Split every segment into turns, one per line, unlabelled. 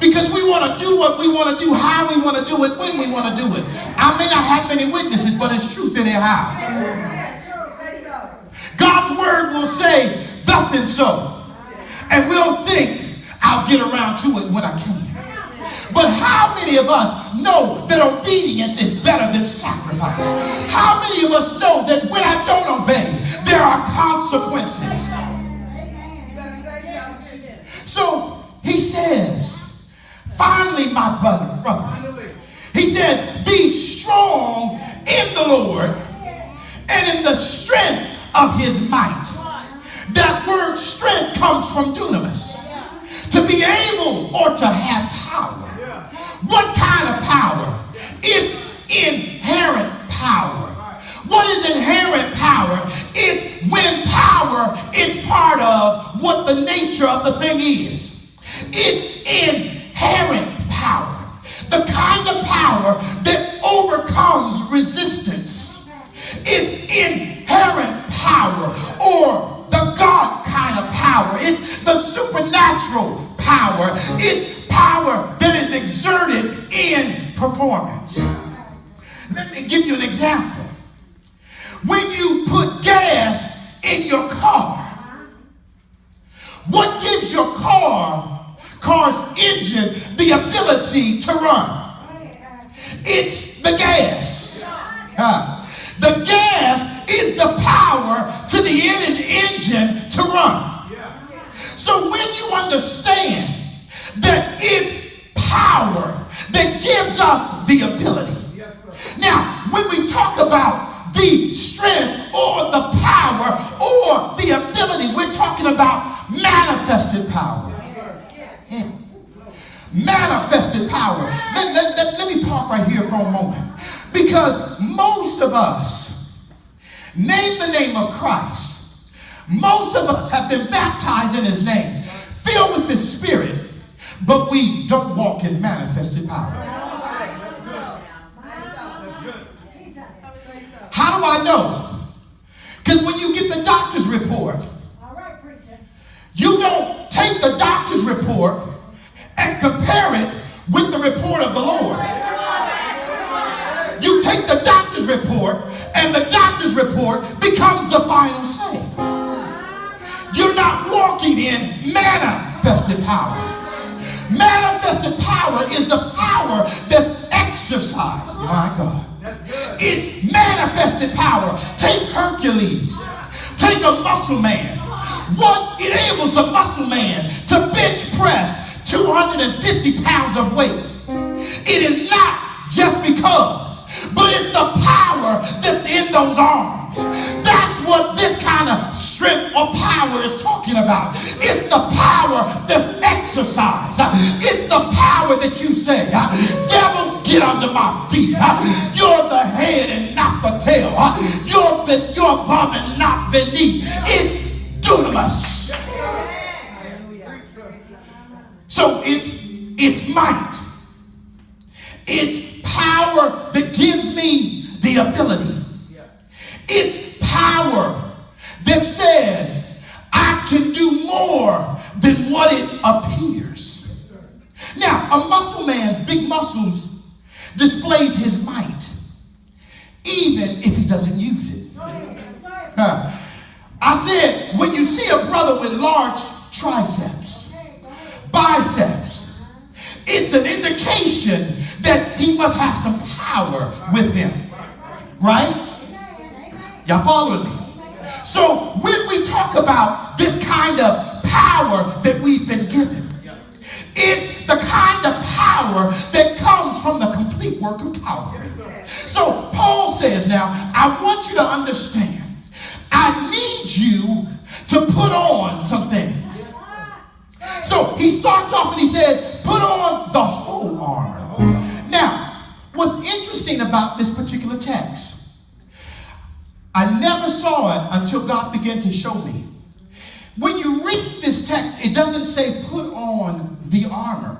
Because we want to do what we want to do, how we want to do it, when we want to do it. I may not have many witnesses, but it's truth anyhow. God's word will say, thus and so. And we'll think, I'll get around to it when I can. But how many of us know that obedience is better than sacrifice? How many of us know that when I don't obey, there are consequences? So he says, finally, my brother, he says, be strong in the Lord and in the strength of his might. That word strength comes from dunamis. To be able or to have power. What kind of power? It's inherent power. What is inherent power? It's when power is part of what the nature of the thing is. It's inherent power. The kind of power that overcomes resistance. It's inherent power, or the God kind of power. It's the supernatural power. It's power that is exerted in performance. Let me give you an example. When you put gas in your car, what gives your car's engine the ability to run? It's the gas. The gas is the power to the engine to run. So when you understand that it's power that gives us the ability. Now, when we talk about the strength or the power or the ability, we're talking about manifested power. Manifested power. Let me park right here for a moment. Because most of us name the name of Christ. Most of us have been baptized in his name, filled with his spirit, but we don't walk in manifested power. How do I know? Because when you get the doctor's report, you don't take the doctor's report and compare it with the report of the Lord. You take the doctor's report, and the doctor's report becomes the final say. You're not walking in manifested power. Manifested power is the power that's exercised. My God. It's manifested power. Take Hercules. Take a muscle man. What enables the muscle man to bench press 250 pounds of weight? It is not just because, but it's the power that's in those arms. That's what this kind of strength or power is talking about. It's the power that's exercised. It's the power that you say, devil, get under my feet. You're the head and not the tail. You're above and not beneath. It's dunamis. So it's might. It's power that gives me the ability. It's power that says I can do more than what it appears. Now, a muscle man's big muscles displays his might, even if he doesn't use it. I said, when you see a brother with large triceps, biceps, it's an indication that he must have some power with him. Right? Y'all following me? So when we talk about this kind of power that we've been given, it's the kind of power that comes from the complete work of Calvary. So Paul says now, I want you to understand, I need you to put on some things. So he starts off and he says, put on the whole armor. Now, what's interesting about this particular text, I never saw it until God began to show me. When you read this text, it doesn't say put on the armor.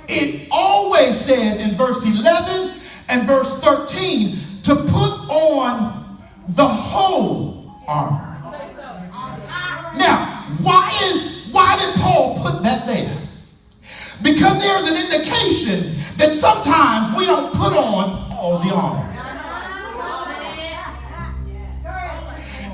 It always says in verse 11 and verse 13 to put on the whole armor. Now, why did because there's an indication that sometimes we don't put on all the armor.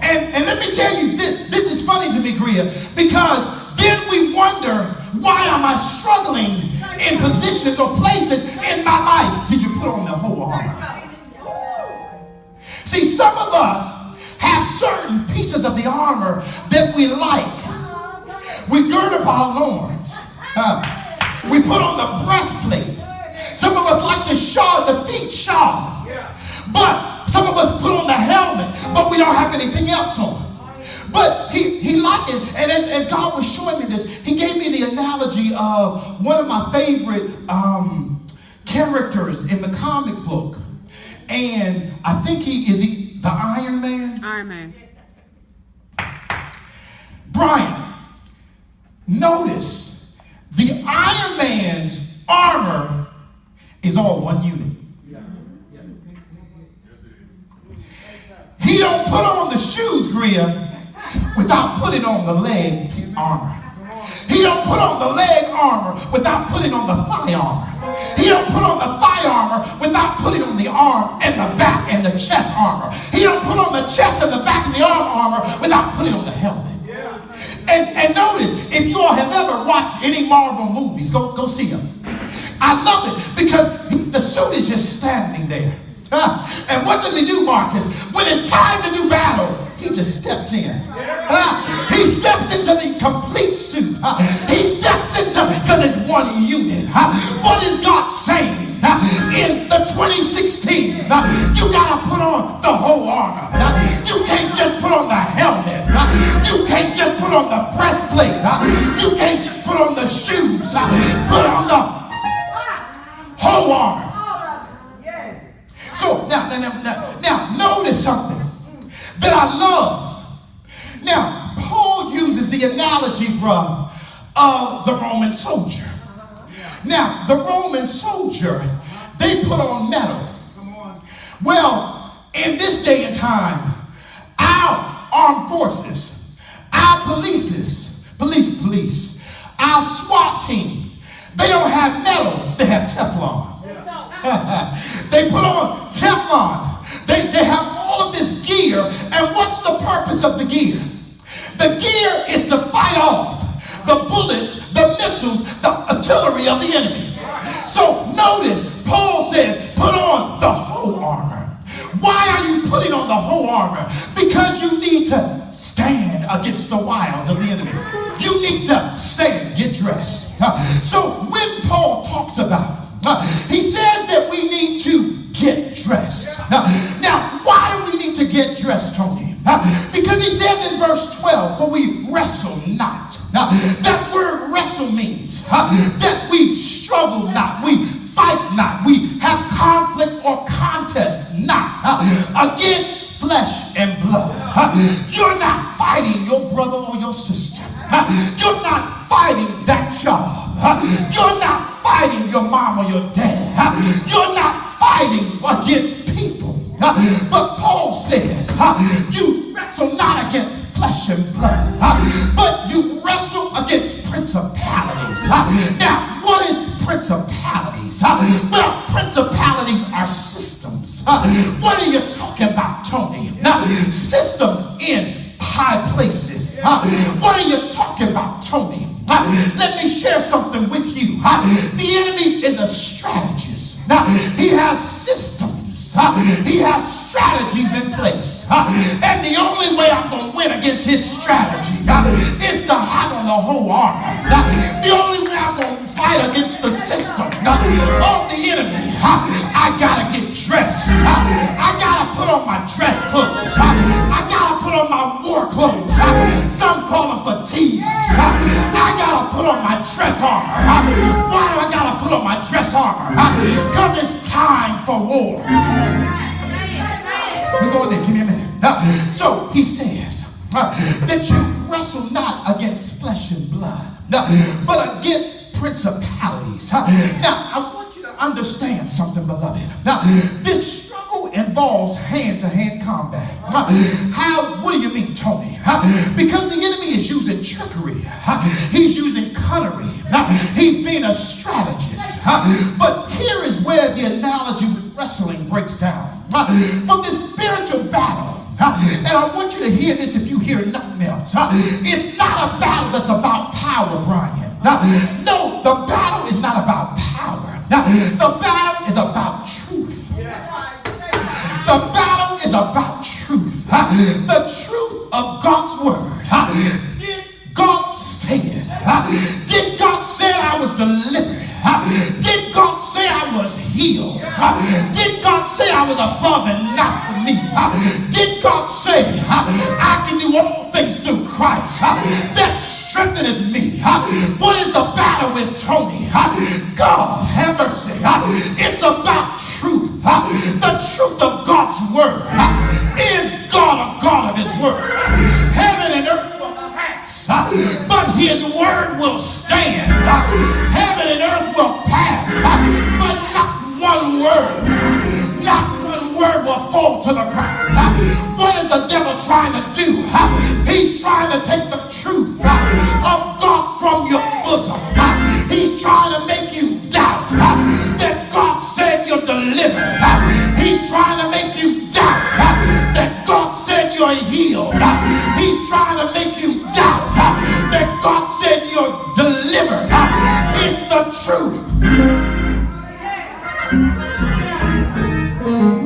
And let me tell you, this is funny to me, Greer, because then we wonder, why am I struggling in positions or places in my life? Did you put on the whole armor? See, some of us have certain pieces of the armor that we like. We gird up our loins. We put on the breastplate. Some of us like the feet shod. But some of us put on the helmet, but we don't have anything else on. But he liked it, and as God was showing me this, he gave me the analogy of one of my favorite characters in the comic book. And I think he the Iron Man?
Iron Man.
Brian, notice the Iron Man's armor is all one unit. He don't put on the shoes, Greer, without putting on the leg armor. He don't put on the leg armor without putting on the thigh armor. He don't put on the thigh armor without putting on the arm and the back and the chest armor. He don't put on the chest and the back and the arm armor without putting on the helmet. And notice, if you all have ever watched any Marvel movies, go see them. I love it because the suit is just standing there. And what does he do, Marcus? When it's time to do battle, he just steps in. He steps into the complete suit. He steps into, because it's one unit. What is God saying? In the 2016, you got to put on the whole armor. You can't just put on the helmet. You can't just put on the breastplate. You can't just put on the shoes. Put on the whole armor. So now notice something that I love. Now, Paul uses the analogy, bruh, of the Roman soldier. Now, the Roman soldier, they put on metal. Well, in this day and time, our armed forces, our police, our SWAT team, they don't have metal, they have Teflon. They put on Teflon. They have all of this gear. And what's the purpose of the gear? The gear is to fight off the bullets, the missiles, the artillery of the enemy. So notice, Paul says, put on the whole armor. Why are you putting on the whole armor? Because you need to stand against the wiles of the enemy. You need to stand, get dressed. So when Paul talks about, he says that we need to get dressed. Now, why do we need to get dressed, Tony? Because he says in verse 12, for we wrestle not. Now, that word wrestle means that we struggle not, we fight not, we have conflict or contest not against flesh and blood. You're not fighting your brother or your sister. You're not fighting that job. You're not fighting your mom or your dad. You're not fighting against people. But Paul says, you wrestle not against flesh and blood, but you wrestle against principalities. Now, what is principalities? Well, principalities are systems. What are you talking about, Tony? Now, systems in high places. What are you talking about, Tony? Let me share something with you. The enemy is a strategist. He has systems. He has strategies in place. And the only way I'm going to win against his strategy is to have on the whole armor. The only way I'm going to fight against the system of the enemy, I got to get dressed. I got to put on my dress clothes. I got to put on my war clothes. Some call them fatigues. I got to put on my dress armor. Why do I got to put on my dress armor? Because it's time for war. You go in there, give me a minute. So he says that you wrestle not against flesh and blood, but against principalities. Now, I want you to understand something, beloved. Now, this struggle involves hand-to-hand combat. What do you mean, Tony? Because the enemy is using trickery. He's using cunnery. He's being a strategist. But here is where the analogy with wrestling breaks down. For this spiritual battle, and I want you to hear this if you hear nothing else. It's not a battle that's about power, Brian. No, the battle is not about power. The battle is about truth. The battle is about truth. The truth of God's word. Did God say it? Did God say I was delivered? Did God say I was healed? Did God say I was above and not beneath? Did God say I can do all things through Christ that strengtheneth me? What is the battle with Tony? God have mercy. It's about truth. The truth of God's word. Is God a God of his word? Heaven and earth will pass, but his word will stand. Heaven and earth will pass, but not one word will fall to the ground. What is the devil trying to do? He's trying to take the truth of God from your bosom. He's trying to make you doubt that God said you're delivered. He's trying to make you doubt that God said you're healed. He's trying to make you doubt